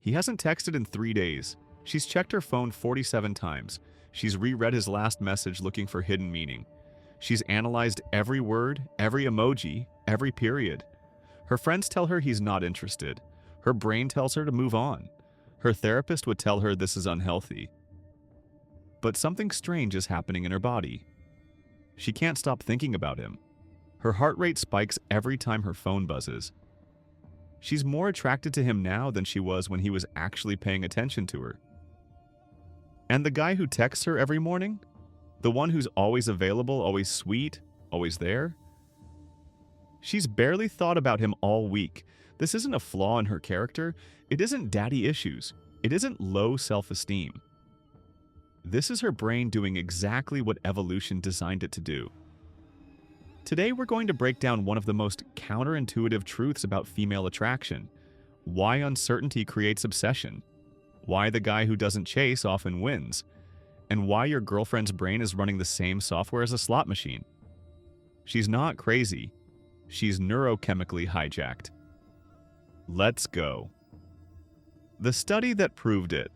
He hasn't texted in 3 days. She's checked her phone 47 times. She's reread his last message looking for hidden meaning. She's analyzed every word, every emoji, every period. Her friends tell her he's not interested. Her brain tells her to move on. Her therapist would tell her this is unhealthy. But something strange is happening in her body. She can't stop thinking about him. Her heart rate spikes every time her phone buzzes. She's more attracted to him now than she was when he was actually paying attention to her. And the guy who texts her every morning? The one who's always available, always sweet, always there? She's barely thought about him all week. This isn't a flaw in her character. It isn't daddy issues. It isn't low self-esteem. This is her brain doing exactly what evolution designed it to do. Today we're going to break down one of the most counterintuitive truths about female attraction, why uncertainty creates obsession, why the guy who doesn't chase often wins, and why your girlfriend's brain is running the same software as a slot machine. She's not crazy. She's neurochemically hijacked. Let's go. The study that proved it.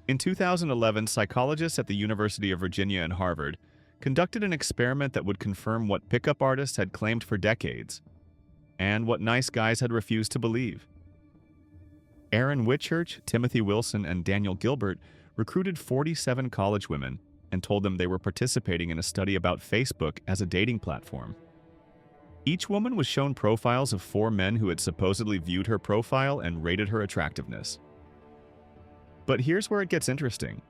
In 2011, psychologists at the University of Virginia and Harvard conducted an experiment that would confirm what pickup artists had claimed for decades, and what nice guys had refused to believe. Aaron Whitchurch, Timothy Wilson, and Daniel Gilbert recruited 47 college women and told them they were participating in a study about Facebook as a dating platform. Each woman was shown profiles of 4 men who had supposedly viewed her profile and rated her attractiveness. But here's where it gets interesting.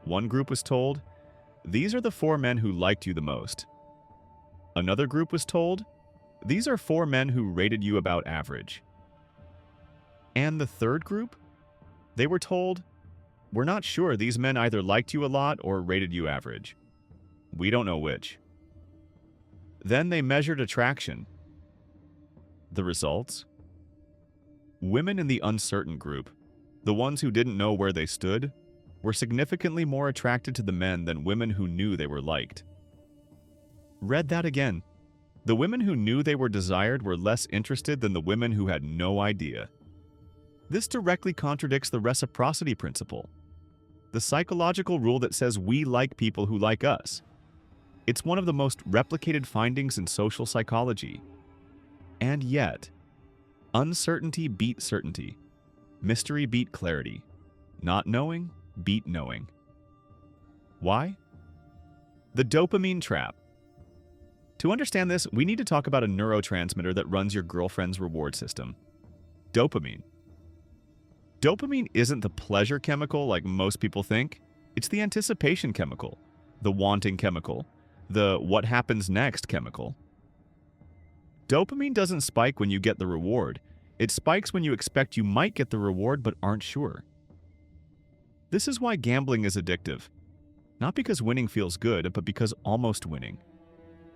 One group was told, "These are the 4 men who liked you the most." Another group was told, "These are 4 men who rated you about average." And the third group? They were told, "We're not sure, these men either liked you a lot or rated you average. We don't know which." Then they measured attraction. The results? Women in the uncertain group, the ones who didn't know where they stood, were significantly more attracted to the men than women who knew they were liked. Read that again. The women who knew they were desired were less interested than the women who had no idea. This directly contradicts the reciprocity principle, the psychological rule that says we like people who like us. It's one of the most replicated findings in social psychology. And yet, uncertainty beat certainty. Mystery beat clarity. Not knowing beat knowing. Why? The dopamine trap. To understand this, we need to talk about a neurotransmitter that runs your girlfriend's reward system. Dopamine. Dopamine isn't the pleasure chemical like most people think. It's the anticipation chemical, the wanting chemical, the what happens next chemical. Dopamine doesn't spike when you get the reward. It spikes when you expect you might get the reward but aren't sure. This is why gambling is addictive. Not because winning feels good, but because almost winning,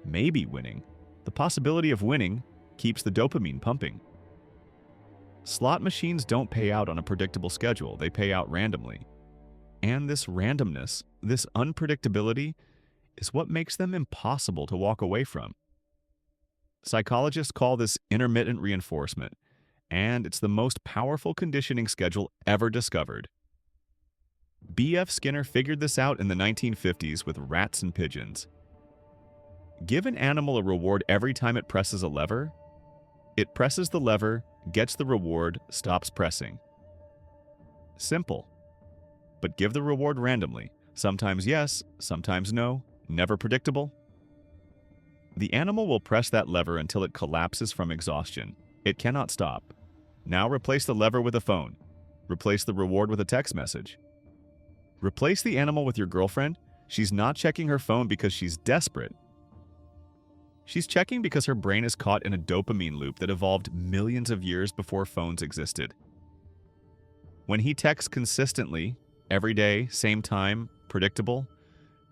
maybe winning, the possibility of winning, keeps the dopamine pumping. Slot machines don't pay out on a predictable schedule, they pay out randomly. And this randomness, this unpredictability, is what makes them impossible to walk away from. Psychologists call this intermittent reinforcement, and it's the most powerful conditioning schedule ever discovered. B.F. Skinner figured this out in the 1950s with rats and pigeons. Give an animal a reward every time it presses a lever. It presses the lever, gets the reward, stops pressing. Simple. But give the reward randomly. Sometimes yes, sometimes no, never predictable. The animal will press that lever until it collapses from exhaustion. It cannot stop. Now replace the lever with a phone. Replace the reward with a text message. Replace the animal with your girlfriend. She's not checking her phone because she's desperate. She's checking because her brain is caught in a dopamine loop that evolved millions of years before phones existed. When he texts consistently, every day, same time, predictable,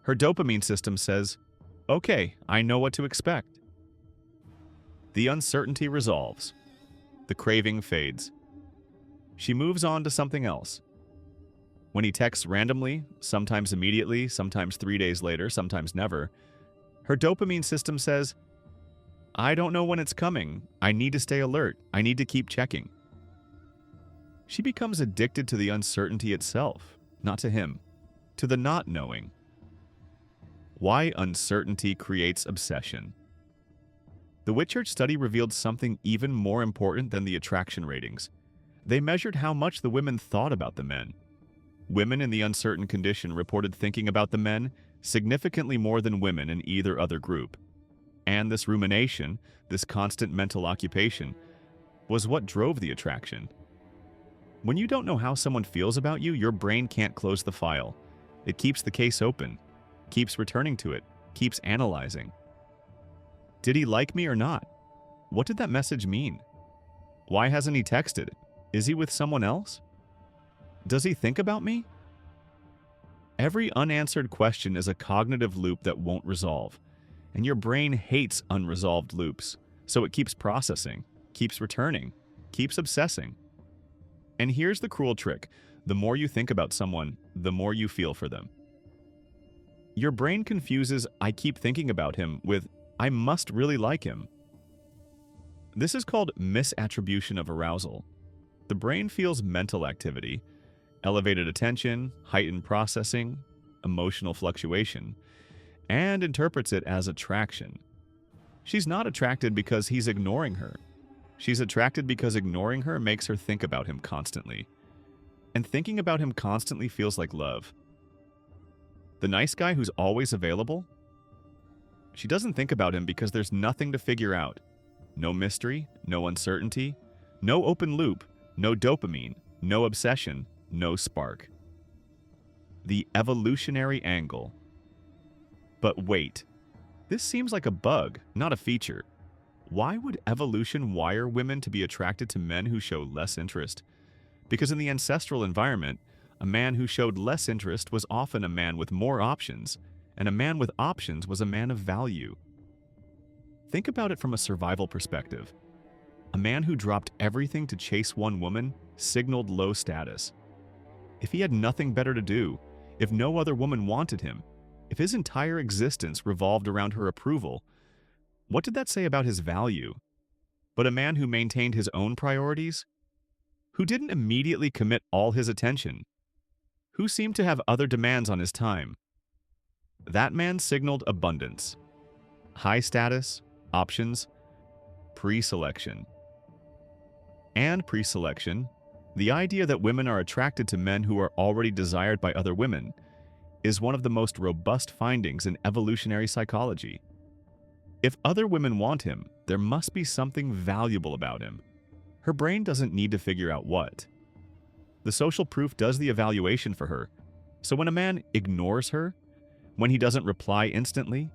her dopamine system says, "Okay, I know what to expect." The uncertainty resolves. The craving fades. She moves on to something else. When he texts randomly, sometimes immediately, sometimes 3 days later, sometimes never, her dopamine system says, "I don't know when it's coming. I need to stay alert. I need to keep checking." She becomes addicted to the uncertainty itself, not to him, to the not knowing. Why uncertainty creates obsession. The Whitchurch study revealed something even more important than the attraction ratings. They measured how much the women thought about the men. Women in the uncertain condition reported thinking about the men significantly more than women in either other group. And this rumination, this constant mental occupation, was what drove the attraction. When you don't know how someone feels about you, your brain can't close the file. It keeps the case open, keeps returning to it, keeps analyzing. Did he like me or not? What did that message mean? Why hasn't he texted? Is he with someone else? Does he think about me? Every unanswered question is a cognitive loop that won't resolve, and your brain hates unresolved loops, so it keeps processing, keeps returning, keeps obsessing. And here's the cruel trick. The more you think about someone, the more you feel for them. Your brain confuses "I keep thinking about him" with "I must really like him." This is called misattribution of arousal. The brain feels mental activity, elevated attention, heightened processing, emotional fluctuation, and interprets it as attraction. She's not attracted because he's ignoring her. She's attracted because ignoring her makes her think about him constantly. And thinking about him constantly feels like love. The nice guy who's always available? She doesn't think about him because there's nothing to figure out. No mystery, no uncertainty, no open loop, no dopamine, no obsession, no spark. The evolutionary angle. But wait, this seems like a bug, not a feature. Why would evolution wire women to be attracted to men who show less interest? Because in the ancestral environment, a man who showed less interest was often a man with more options, and a man with options was a man of value. Think about it from a survival perspective. A man who dropped everything to chase one woman signaled low status. If he had nothing better to do, if no other woman wanted him, if his entire existence revolved around her approval, what did that say about his value? But a man who maintained his own priorities? Who didn't immediately commit all his attention? Who seemed to have other demands on his time? That man signaled abundance. High status, options, pre-selection. And pre-selection, the idea that women are attracted to men who are already desired by other women, is one of the most robust findings in evolutionary psychology. If other women want him, there must be something valuable about him. Her brain doesn't need to figure out what. The social proof does the evaluation for her. So when a man ignores her, when he doesn't reply instantly,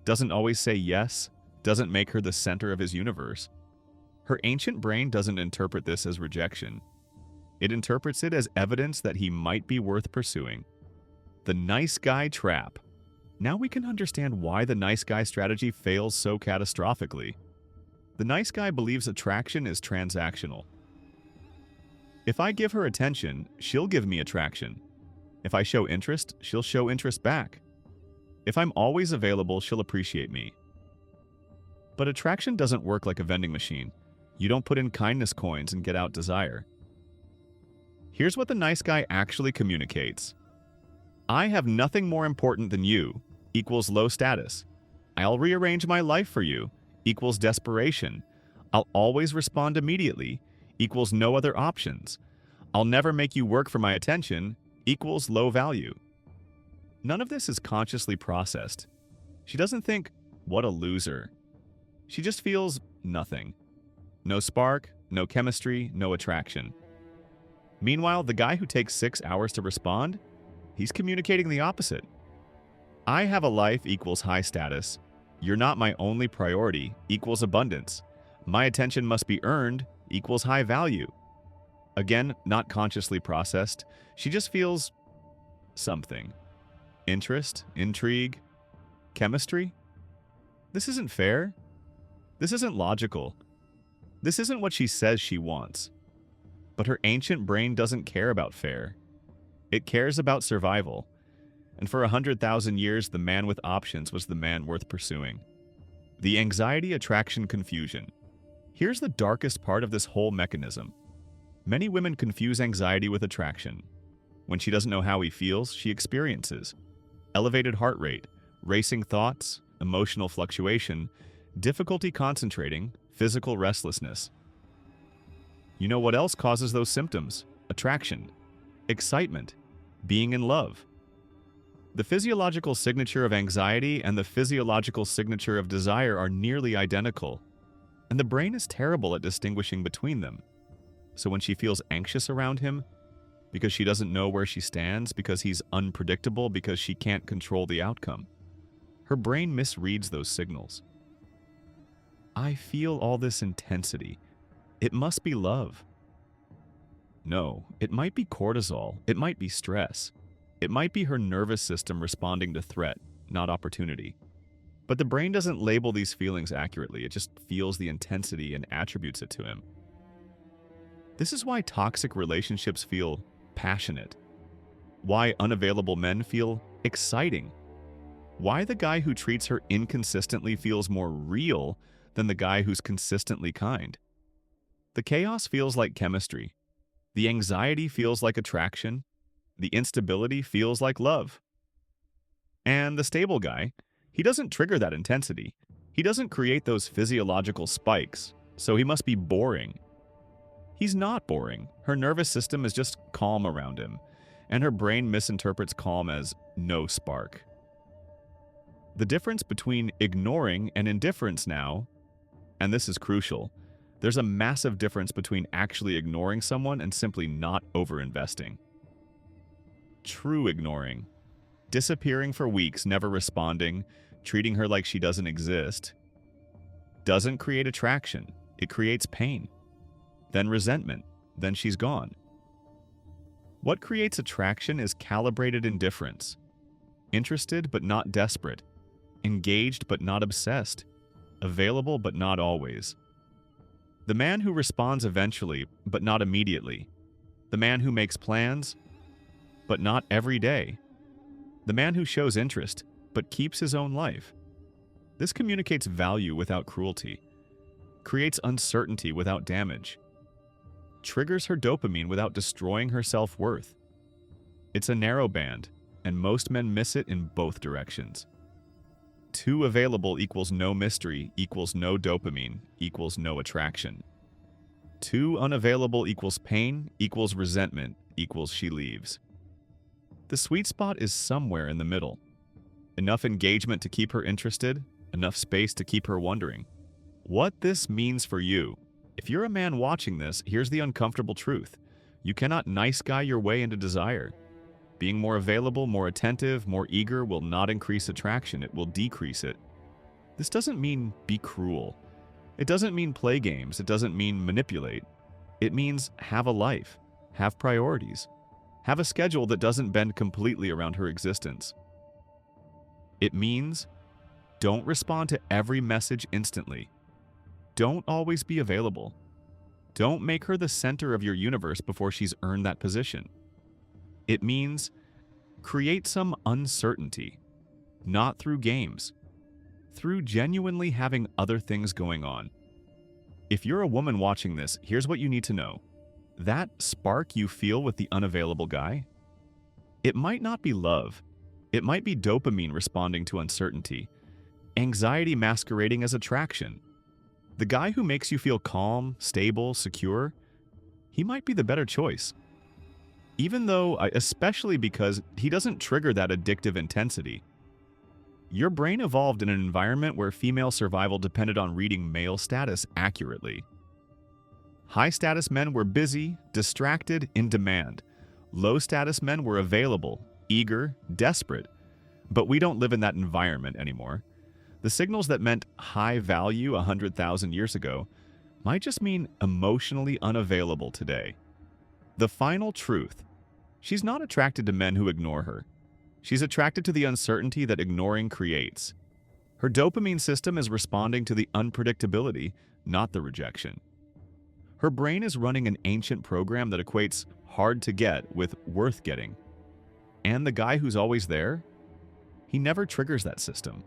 doesn't always say yes, doesn't make her the center of his universe, her ancient brain doesn't interpret this as rejection. It interprets it as evidence that he might be worth pursuing. The nice guy trap. Now we can understand why the nice guy strategy fails so catastrophically. The nice guy believes attraction is transactional. If I give her attention, she'll give me attraction. If I show interest, she'll show interest back. If I'm always available, she'll appreciate me. But attraction doesn't work like a vending machine. You don't put in kindness coins and get out desire. Here's what the nice guy actually communicates. I have nothing more important than you equals low status. I'll rearrange my life for you equals desperation. I'll always respond immediately equals no other options. I'll never make you work for my attention equals low value. None of this is consciously processed. She doesn't think, what a loser. She just feels nothing. No spark, no chemistry, no attraction. Meanwhile, the guy who takes 6 hours to respond, he's communicating the opposite. I have a life equals high status. You're not my only priority equals abundance. My attention must be earned equals high value. Again, not consciously processed. She just feels something. Interest, intrigue, chemistry. This isn't fair. This isn't logical. This isn't what she says she wants. But her ancient brain doesn't care about fair. It cares about survival. And for 100,000 years, the man with options was the man worth pursuing. The anxiety, attraction, confusion. Here's the darkest part of this whole mechanism. Many women confuse anxiety with attraction. When she doesn't know how he feels, she experiences elevated heart rate, racing thoughts, emotional fluctuation, difficulty concentrating, physical restlessness. You know what else causes those symptoms? Attraction, excitement, being in love. The physiological signature of anxiety and the physiological signature of desire are nearly identical, and the brain is terrible at distinguishing between them. So when she feels anxious around him, because she doesn't know where she stands, because he's unpredictable, because she can't control the outcome, her brain misreads those signals. I feel all this intensity. It must be love. No, it might be cortisol. It might be stress. It might be her nervous system responding to threat, not opportunity. But the brain doesn't label these feelings accurately. It just feels the intensity and attributes it to him. This is why toxic relationships feel passionate. Why unavailable men feel exciting. Why the guy who treats her inconsistently feels more real than the guy who's consistently kind. The chaos feels like chemistry. The anxiety feels like attraction. The instability feels like love. And the stable guy, he doesn't trigger that intensity. He doesn't create those physiological spikes, so he must be boring. He's not boring. Her nervous system is just calm around him, and her brain misinterprets calm as no spark. The difference between ignoring and indifference now, and this is crucial, there's a massive difference between actually ignoring someone and simply not overinvesting. True ignoring, disappearing for weeks, never responding, treating her like she doesn't exist, doesn't create attraction. It creates pain. Then resentment. Then she's gone. What creates attraction is calibrated indifference. Interested but not desperate. Engaged but not obsessed. Available but not always. The man who responds eventually but not immediately. The man who makes plans but not every day. The man who shows interest but keeps his own life. This communicates value without cruelty. Creates uncertainty without damage. Triggers her dopamine without destroying her self-worth. It's a narrow band, and most men miss it in both directions. Too available equals no mystery, equals no dopamine, equals no attraction. Too unavailable equals pain, equals resentment, equals she leaves. The sweet spot is somewhere in the middle. Enough engagement to keep her interested, enough space to keep her wondering. What this means for you. If you're a man watching this, here's the uncomfortable truth. You cannot nice guy your way into desire. Being more available, more attentive, more eager will not increase attraction, it will decrease it. This doesn't mean be cruel. It doesn't mean play games, it doesn't mean manipulate. It means have a life, have priorities, have a schedule that doesn't bend completely around her existence. It means don't respond to every message instantly. Don't always be available. Don't make her the center of your universe before she's earned that position. It means create some uncertainty, not through games, through genuinely having other things going on. If you're a woman watching this, here's what you need to know. That spark you feel with the unavailable guy, it might not be love. It might be dopamine responding to uncertainty, anxiety masquerading as attraction. The guy who makes you feel calm, stable, secure, he might be the better choice. Especially because he doesn't trigger that addictive intensity. Your brain evolved in an environment where female survival depended on reading male status accurately. High-status men were busy, distracted, in demand. Low-status men were available, eager, desperate. But we don't live in that environment anymore. The signals that meant high value 100,000 years ago might just mean emotionally unavailable today. The final truth: she's not attracted to men who ignore her. She's attracted to the uncertainty that ignoring creates. Her dopamine system is responding to the unpredictability, not the rejection. Her brain is running an ancient program that equates hard to get with worth getting. And the guy who's always there, he never triggers that system.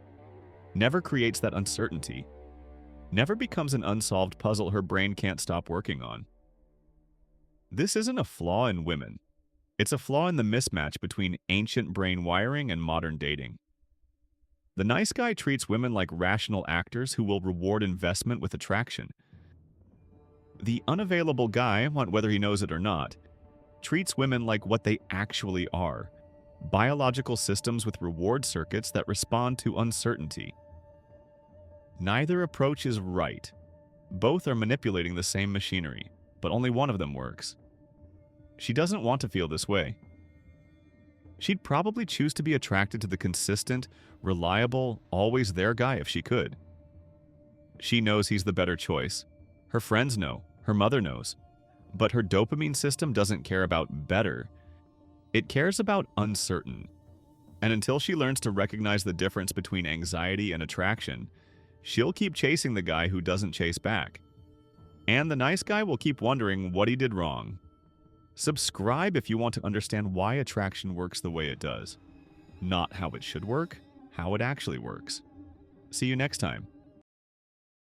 Never creates that uncertainty, never becomes an unsolved puzzle her brain can't stop working on. This isn't a flaw in women. It's a flaw in the mismatch between ancient brain wiring and modern dating. The nice guy treats women like rational actors who will reward investment with attraction. The unavailable guy, whether he knows it or not, treats women like what they actually are: biological systems with reward circuits that respond to uncertainty. Neither approach is right. Both are manipulating the same machinery, but only one of them works. She doesn't want to feel this way. She'd probably choose to be attracted to the consistent, reliable, always there guy if she could. She knows he's the better choice. Her friends know, her mother knows. But her dopamine system doesn't care about better. It cares about uncertain. And until she learns to recognize the difference between anxiety and attraction, she'll keep chasing the guy who doesn't chase back. And the nice guy will keep wondering what he did wrong. Subscribe if you want to understand why attraction works the way it does. Not how it should work, how it actually works. See you next time.